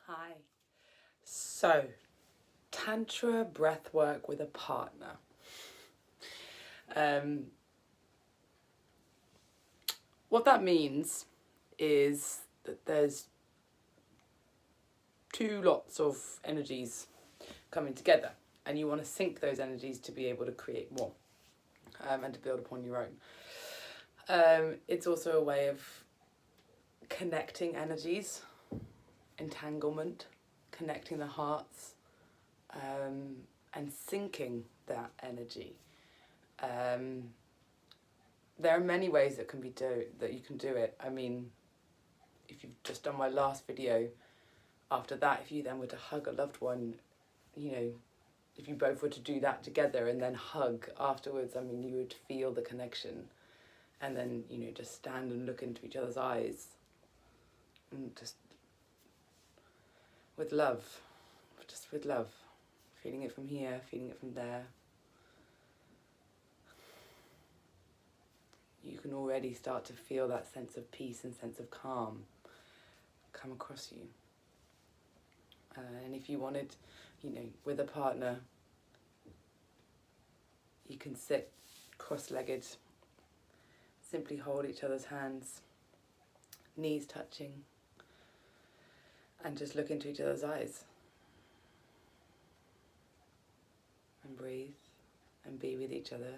Hi. So, Tantra breathwork with a partner. What that means is that there's two lots of energies coming together, and you want to sync those energies to be able to create more and to build upon your own. It's also a way of connecting energies, entanglement, connecting the hearts, and syncing that energy. There are many ways that you can do it. I mean, if you've just done my last video, after that, if you then were to hug a loved one, if you both were to do that together and then hug afterwards, I mean, you would feel the connection. And then, just stand and look into each other's eyes and just with love, feeling it from here, feeling it from there. You can already start to feel that sense of peace and sense of calm come across you. And if you wanted, with a partner, you can sit cross-legged, simply hold each other's hands, knees touching, and just look into each other's eyes. And breathe and be with each other.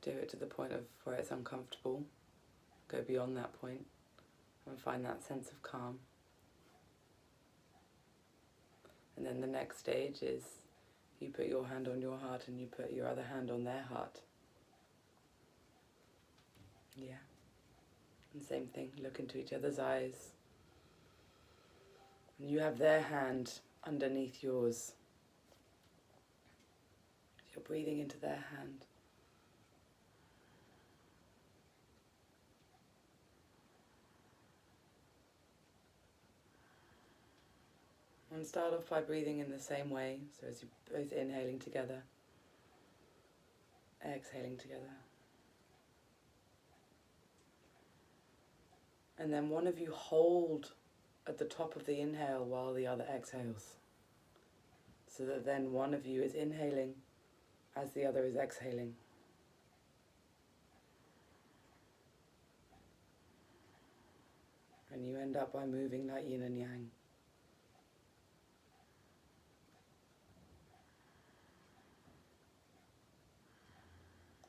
Do it to the point of where it's uncomfortable. Go beyond that point and find that sense of calm. And then the next stage is you put your hand on your heart and you put your other hand on their heart. Yeah. And same thing, look into each other's eyes. And you have their hand underneath yours. You're breathing into their hand. And start off by breathing in the same way, so as you're both inhaling together, exhaling together. And then one of you hold at the top of the inhale while the other exhales. So that then one of you is inhaling as the other is exhaling. And you end up by moving like yin and yang.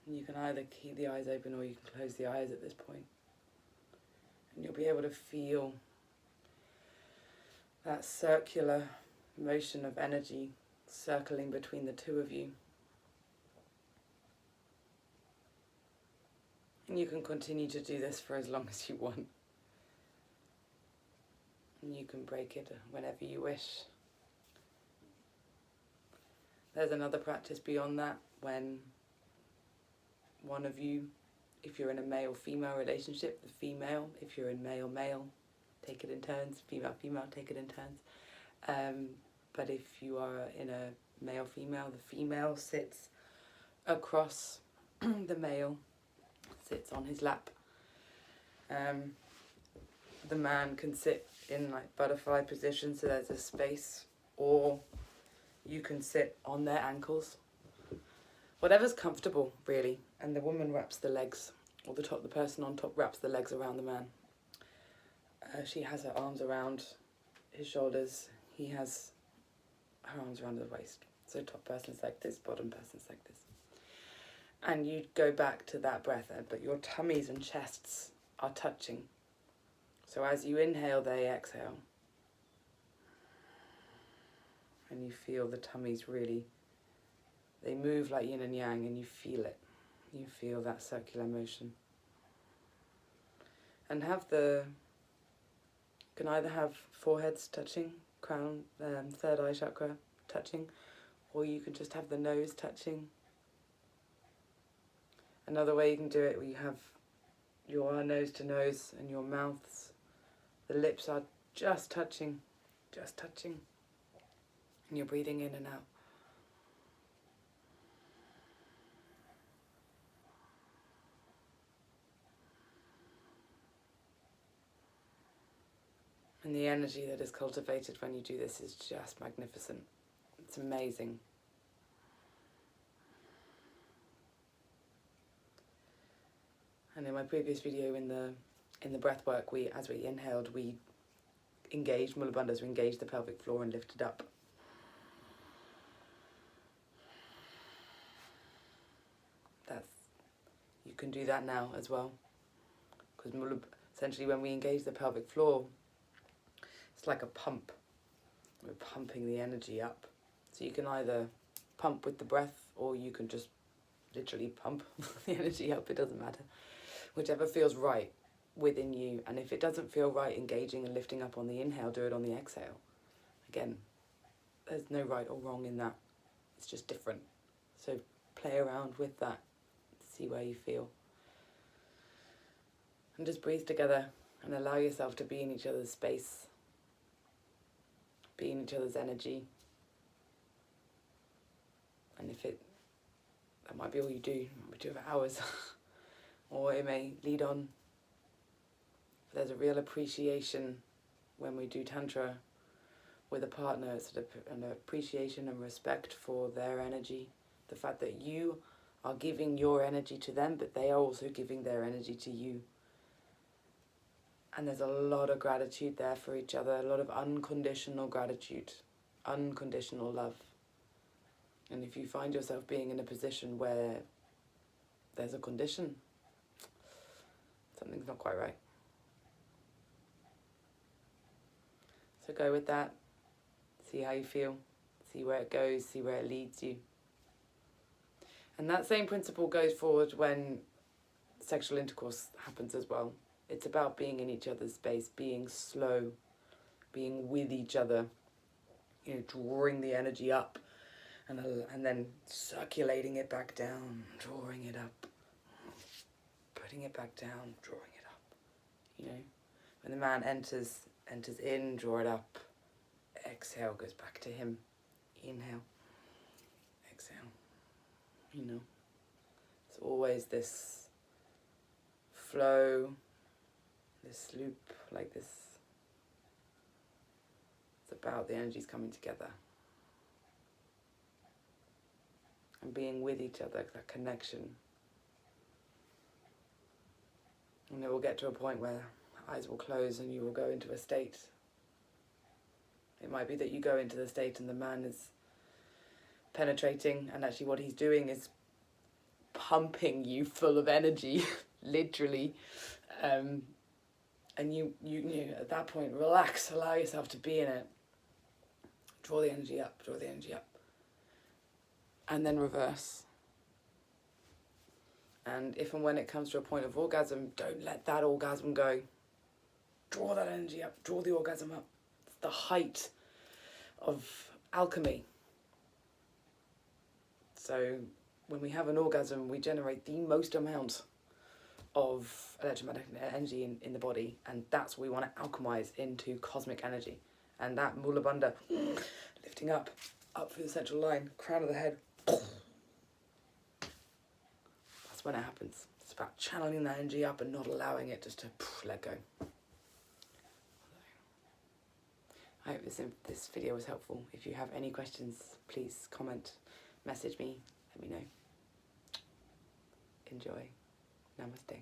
And you can either keep the eyes open or you can close the eyes at this point. And you'll be able to feel that circular motion of energy circling between the two of you. And you can continue to do this for as long as you want. And you can break it whenever you wish. There's another practice beyond that when one of you, if you're in a male-female relationship, the female, if you're in male-male, take it in turns, female-female, take it in turns. But if you are in a male-female, the female sits across the male, sits on his lap. The man can sit in like butterfly position, so there's a space, or you can sit on their ankles. Whatever's comfortable, really. And the woman wraps the legs, or the person on top wraps the legs around the man. She has her arms around his shoulders. He has her arms around the waist. So top person's like this, bottom person's like this. And you go back to that breath, but your tummies and chests are touching. So as you inhale, they exhale. And you feel the tummies really, they move like yin and yang, and you feel it. You feel that circular motion. And you can either have foreheads touching, crown, third eye chakra touching, or you can just have the nose touching. Another way you can do it, where you have your nose to nose and your mouths, the lips are just touching, and you're breathing in and out. And the energy that is cultivated when you do this is just magnificent. It's amazing. And in my previous video in the breath work, as we inhaled, we engaged Mula Bandhas, we engaged the pelvic floor and lifted up. You can do that now as well. Because essentially when we engage the pelvic floor, it's like a pump. We're pumping the energy up. So you can either pump with the breath, or you can just literally pump the energy up. It doesn't matter. Whichever feels right within you. And if it doesn't feel right engaging and lifting up on the inhale, do it on the exhale. Again, there's no right or wrong in that. It's just different. So play around with that. See where you feel. And just breathe together and allow yourself to be in each other's space. Be in each other's energy. And that might be all you do. It might be 2 hours. Or it may lead on. But there's a real appreciation when we do Tantra with a partner. It's an appreciation and respect for their energy. The fact that you are giving your energy to them, but they are also giving their energy to you. And there's a lot of gratitude there for each other, a lot of unconditional gratitude, unconditional love. And if you find yourself being in a position where there's a condition, something's not quite right. So go with that, see how you feel, see where it goes, see where it leads you. And that same principle goes forward when sexual intercourse happens as well. It's about being in each other's space, being slow, being with each other, drawing the energy up and then circulating it back down, drawing it up, putting it back down, drawing it up. When the man enters in, draw it up. Exhale, goes back to him. Inhale, exhale. It's always this flow, this loop, like this. It's about the energies coming together and being with each other, that connection. And it will get to a point where eyes will close and you will go into a state. It might be that you go into the state and the man is penetrating, and actually what he's doing is pumping you full of energy, literally. And you at that point, relax, allow yourself to be in it. Draw the energy up, and then reverse. And if and when it comes to a point of orgasm, don't let that orgasm go. Draw that energy up, draw the orgasm up. It's the height of alchemy. So when we have an orgasm, we generate the most amount of electromagnetic energy in the body, and that's what we want to alchemize into cosmic energy. And that Mula Bandha, lifting up through the central line, crown of the head, that's when it happens. It's about channeling that energy up and not allowing it just to let go. I hope this video was helpful. If you have any questions, please comment, message me, let me know. Enjoy. Namaste.